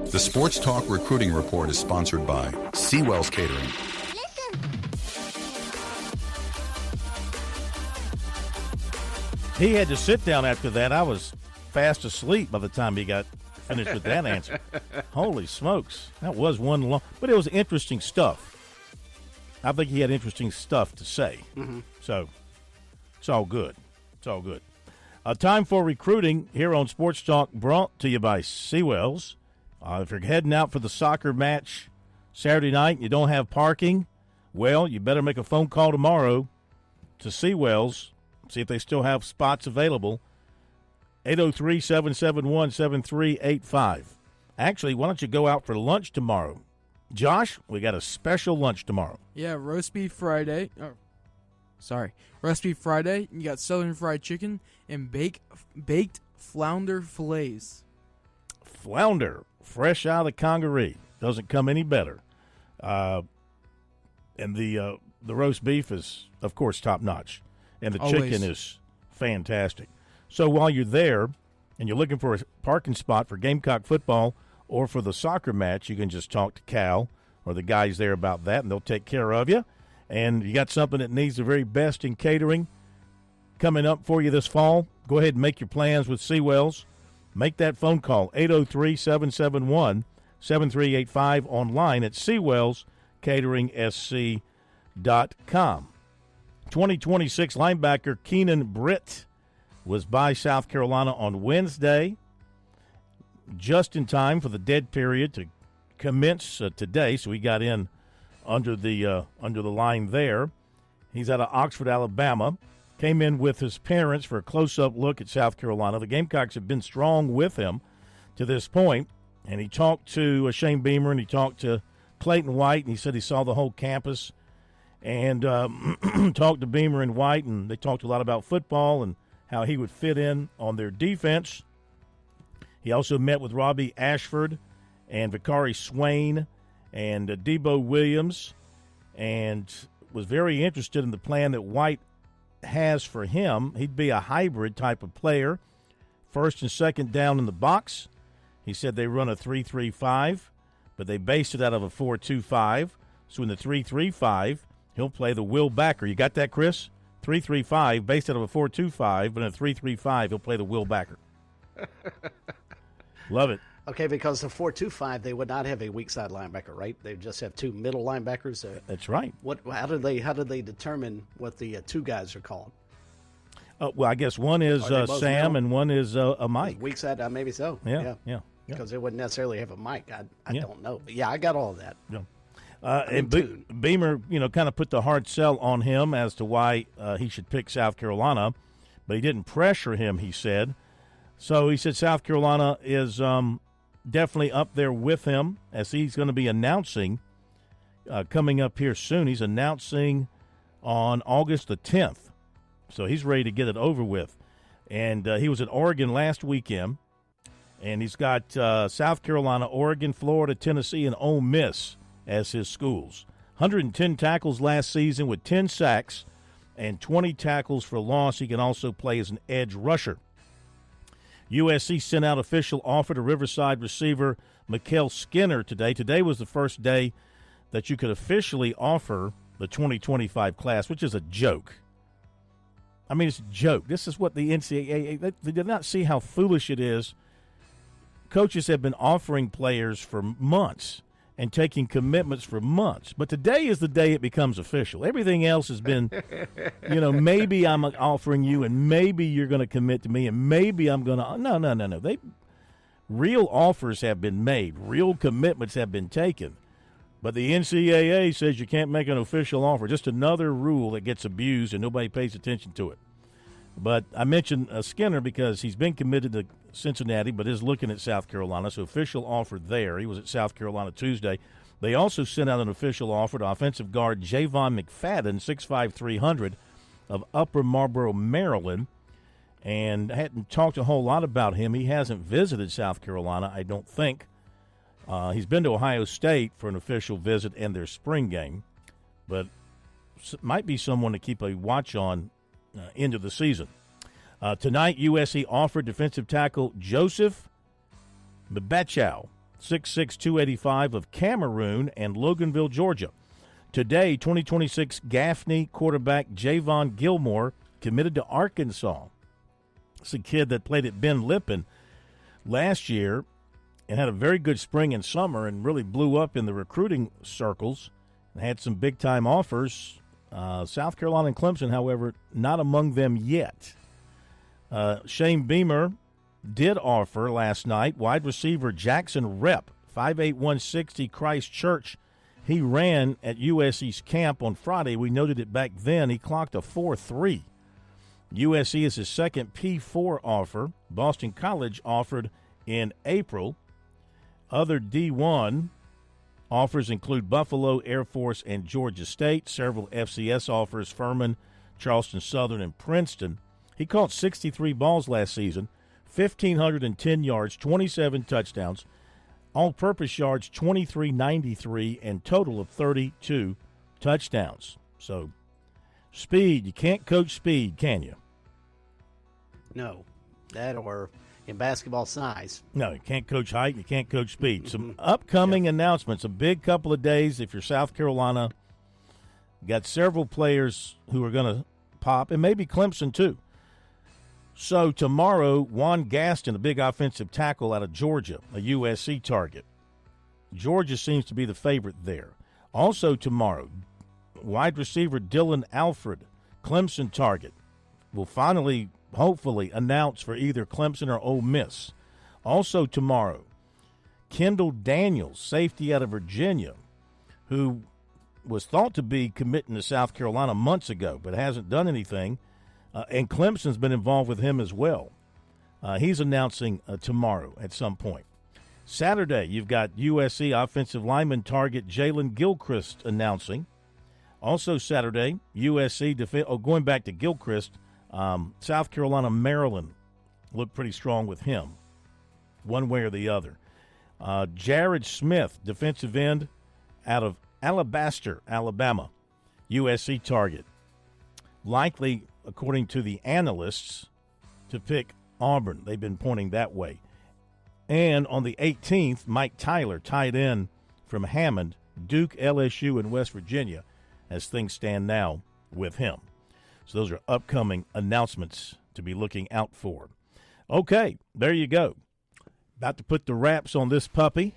The Sports Talk Recruiting Report is sponsored by Seawell's Catering. He had to sit down after that. I was fast asleep by the time he got finished with that answer. Holy smokes. That was one long, but it was interesting stuff. I think he had interesting stuff to say. Mm-hmm. So it's all good. It's all good. Time for recruiting here on Sports Talk, brought to you by Seawell's. If you're heading out for the soccer match Saturday night and you don't have parking, well, you better make a phone call tomorrow to Seawell's, see if they still have spots available. 803-771-7385. Actually, why don't you go out for lunch tomorrow? Josh, we got a special lunch tomorrow. Yeah, roast beef Friday. Roast beef Friday. You got southern fried chicken and baked flounder fillets. Flounder, fresh out of the congaree. Doesn't come any better. And the roast beef is, of course, top-notch. And the chicken is fantastic. So while you're there and you're looking for a parking spot for Gamecock football or for the soccer match, you can just talk to Cal or the guys there about that, and they'll take care of you. And you got something that needs the very best in catering coming up for you this fall, go ahead and make your plans with Seawell's. Make that phone call, 803-771-7385, online at SeawellsCateringSC.com. 2026 linebacker Keenan Britt was by South Carolina on Wednesday, just in time for the dead period to commence today, so he got in under the line there. He's out of Oxford, Alabama. Came in with his parents for a close-up look at South Carolina. The Gamecocks have been strong with him to this point, and he talked to Shane Beamer and he talked to Clayton White, and he said he saw the whole campus and talked to Beamer and White, and they talked a lot about football and how he would fit in on their defense. He also met with Robbie Ashford and Vicari Swain and Debo Williams, and was very interested in the plan that White has for him. He'd be a hybrid type of player, first and second down in the box. He said they run a 3-3-5, but they based it out of a 4-2-5. So in the 3-3-5, he'll play the will backer. You got that, Chris? 3-3-5, based out of a 4-2-5, but in a 3-3-5, he'll play the will backer. Love it. Okay, because the 4-2-5, they would not have a weak side linebacker, right? They would just have two middle linebackers. That's right. How did they determine what the two guys are called? Well, I guess one is Sam and one is a Mike. Weak side, maybe so. Yeah. Because they wouldn't necessarily have a Mike. I don't know. But yeah, I got all of that. Yeah. And Beamer, kind of put the hard sell on him as to why he should pick South Carolina, but he didn't pressure him, he said. So he said South Carolina is definitely up there with him, as he's going to be announcing coming up here soon. He's announcing on August the 10th. So he's ready to get it over with. And he was at Oregon last weekend, and he's got South Carolina, Oregon, Florida, Tennessee, and Ole Miss as his schools. 110 tackles last season with 10 sacks and 20 tackles for loss. He can also play as an edge rusher. USC sent out official offer to Riverside receiver Mikael Skinner today. Today was the first day that you could officially offer the 2025 class, which is a joke. I mean, it's a joke. This is what the NCAA, they did not see how foolish it is. Coaches have been offering players for months and taking commitments for months. But today is the day it becomes official. Everything else has been, maybe I'm offering you and maybe you're going to commit to me and maybe I'm going to. No. Real offers have been made. Real commitments have been taken. But the NCAA says you can't make an official offer. Just another rule that gets abused and nobody pays attention to it. But I mentioned Skinner because he's been committed to Cincinnati but is looking at South Carolina, so official offer there. He was at South Carolina Tuesday. They also sent out an official offer to offensive guard Javon McFadden, 6'5", 300, of Upper Marlboro, Maryland, and hadn't talked a whole lot about him. He hasn't visited South Carolina, I don't think. He's been to Ohio State for an official visit and their spring game, but might be someone to keep a watch on into the season. Tonight, USC offered defensive tackle Joseph Mbachow, 6'6", 285 of Cameroon and Loganville, Georgia. Today, 2026 Gaffney quarterback Javon Gilmore committed to Arkansas. It's a kid that played at Ben Lippen last year and had a very good spring and summer and really blew up in the recruiting circles and had some big-time offers. South Carolina and Clemson, however, not among them yet. Shane Beamer did offer last night wide receiver Jackson Rep, 5'8", 160, Christ Church. He ran at USC's camp on Friday. We noted it back then. He clocked a 4.3. USC is his second P4 offer. Boston College offered in April. Other D1 offers include Buffalo, Air Force, and Georgia State. Several FCS offers, Furman, Charleston Southern, and Princeton. He caught 63 balls last season, 1,510 yards, 27 touchdowns, all-purpose yards 2393, and total of 32 touchdowns. So, speed, you can't coach speed, can you? No, that or in basketball size. No, you can't coach height, you can't coach speed. Some upcoming announcements, a big couple of days if you're South Carolina. Got several players who are going to pop, and maybe Clemson too. So tomorrow, Juan Gaston, a big offensive tackle out of Georgia, a USC target. Georgia seems to be the favorite there. Also tomorrow, wide receiver Dylan Alfred, Clemson target, will finally, hopefully, announce for either Clemson or Ole Miss. Also tomorrow, Kendall Daniels, safety out of Virginia, who was thought to be committing to South Carolina months ago but hasn't done anything. And Clemson's been involved with him as well. He's announcing tomorrow at some point. Saturday, you've got USC offensive lineman target Jalen Gilchrist announcing. Also Saturday, USC going back to Gilchrist, South Carolina, Maryland looked pretty strong with him, one way or the other. Jared Smith, defensive end out of Alabaster, Alabama, USC target. Likely, according to the analysts, to pick Auburn. They've been pointing that way. And on the 18th, Mike Tyler, tight end from Hammond, Duke, LSU, and West Virginia, as things stand now with him. So those are upcoming announcements to be looking out for. Okay, there you go. About to put the wraps on this puppy.